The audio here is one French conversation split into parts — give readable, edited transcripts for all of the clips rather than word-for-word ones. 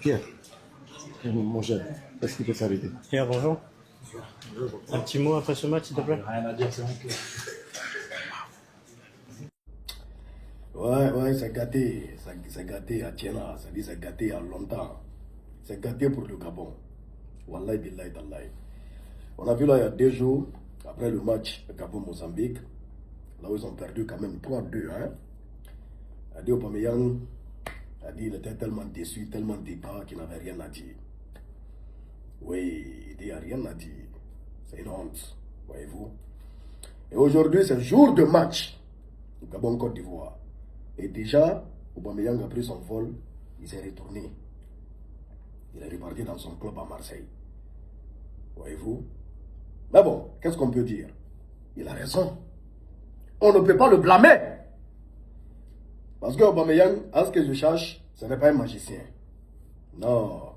Pierre, mon cher, est-ce qu'il peut s'arrêter? Pierre, bonjour. Un petit mot après ce match, s'il te plaît. Rien à dire, c'est honteux. Ouais, c'est gâté. C'est gâté à Tiena. Ça dit c'est gâté à longtemps. C'est gâté pour le Gabon. Wallahi billahi tallahi. On a vu là il y a 2 jours, après le match Gabon-Mozambique, là où ils ont perdu quand même 3-2. Hein? A dit Aubameyang, a dit il était tellement déçu, tellement débat qu'il n'avait rien à dire. Oui, il dit il n'y a rien à dire. C'est une honte, voyez-vous. Et aujourd'hui, c'est jour de match. Gabon-Côte d'Ivoire. Et déjà, Aubameyang a pris son vol, il s'est retourné. Il est reparti dans son club à Marseille. Voyez-vous? Mais bon, qu'est-ce qu'on peut dire? Il a raison. On ne peut pas le blâmer. Parce que Aubameyang, à ce que je cherche, ce n'est pas un magicien. Non.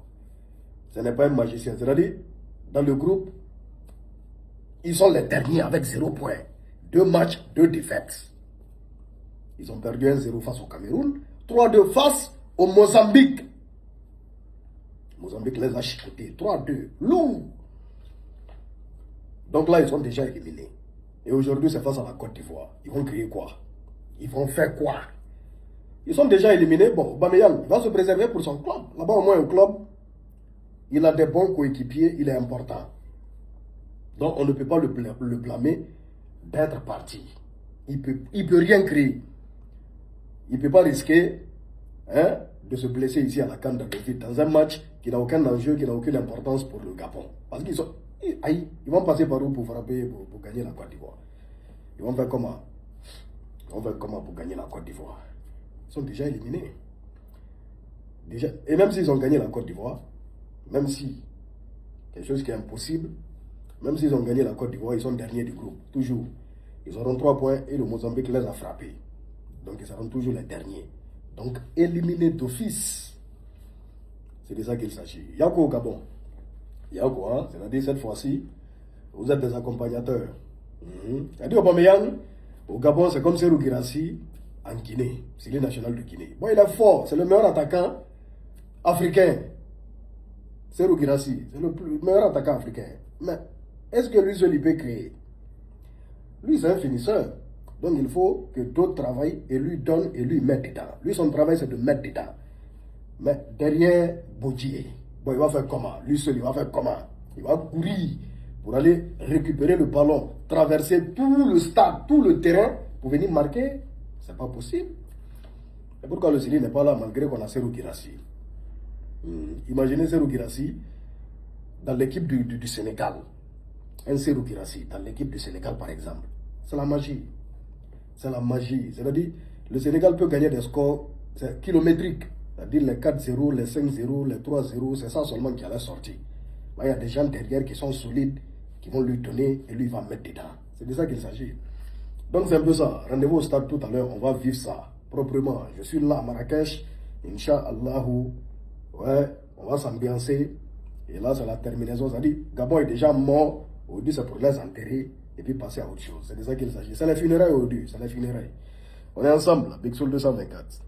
Ce n'est pas un magicien. C'est-à-dire, dans le groupe, ils sont les derniers avec 0 points. 2 matchs, 2 défaites. Ils ont perdu 1-0 face au Cameroun, 3-2 face au Mozambique. Mozambique les a chicotés, 3-2, lourd. Donc là, ils sont déjà éliminés. Et aujourd'hui, c'est face à la Côte d'Ivoire. Ils vont créer quoi? Ils vont faire quoi? Ils sont déjà éliminés. Bon, Aubameyang, il va se préserver pour son club. Là-bas, au moins, au club, il a des bons coéquipiers, il est important. Donc, on ne peut pas le blâmer d'être parti. Il peut rien créer. Il ne peut pas risquer de se blesser ici à la CAN dans un match qui n'a aucun enjeu, qui n'a aucune importance pour le Gabon. Parce ils vont passer par où pour frapper, pour gagner la Côte d'Ivoire? Ils vont faire comment? Ils vont faire comment pour gagner la Côte d'Ivoire? Ils sont déjà éliminés. Déjà. Et même s'ils ont gagné la Côte d'Ivoire, même si quelque chose qui est impossible, même s'ils ont gagné la Côte d'Ivoire, ils sont derniers du groupe, toujours. Ils auront 3 points et le Mozambique les a frappés. Donc ils seront toujours les derniers. Donc éliminés d'office. C'est de ça qu'il s'agit. Il y a quoi au Gabon? Il y a quoi, hein? C'est-à-dire cette fois-ci, vous êtes des accompagnateurs. C'est-à-dire Aubameyang, au Gabon, c'est comme Serhou Guirassy en Guinée. C'est le national de Guinée. Bon, il est fort. C'est le meilleur attaquant africain. Serhou Guirassy, c'est le meilleur attaquant africain. Mais est-ce que lui seul, il peut créer? Lui, c'est un finisseur. Donc il faut que d'autres travaillent et lui donnent et lui mettent dedans. Lui, son travail, c'est de mettre dedans. Mais derrière Bodier, bon, il va faire comment? Lui seul, il va faire comment? Il va courir pour aller récupérer le ballon, traverser tout le stade, tout le terrain pour venir marquer. C'est pas possible. Et pourquoi le Syrie n'est pas là malgré qu'on a Serhou Guirassy? Imaginez Serhou Guirassy dans l'équipe du Sénégal. Un Serhou Guirassy dans l'équipe du Sénégal, par exemple. C'est la magie. C'est la magie. C'est-à-dire, le Sénégal peut gagner des scores kilométriques. C'est-à-dire les 4-0, les 5-0, les 3-0, c'est ça seulement qui allait sortir. Il y a des gens derrière qui sont solides, qui vont lui donner et lui va mettre dedans. C'est de ça qu'il s'agit. Donc c'est un peu ça. Rendez-vous au stade tout à l'heure, on va vivre ça proprement. Je suis là à Marrakech, Inch'Allah. Ouais, on va s'ambiancer. Et là, c'est la terminaison. C'est-à-dire, Gabon est déjà mort. Aujourd'hui, c'est pour les enterrer et puis passer à autre chose. C'est de ça qu'il s'agit. C'est les funérailles aujourd'hui. C'est les funérailles. On est ensemble, Big Soul 224.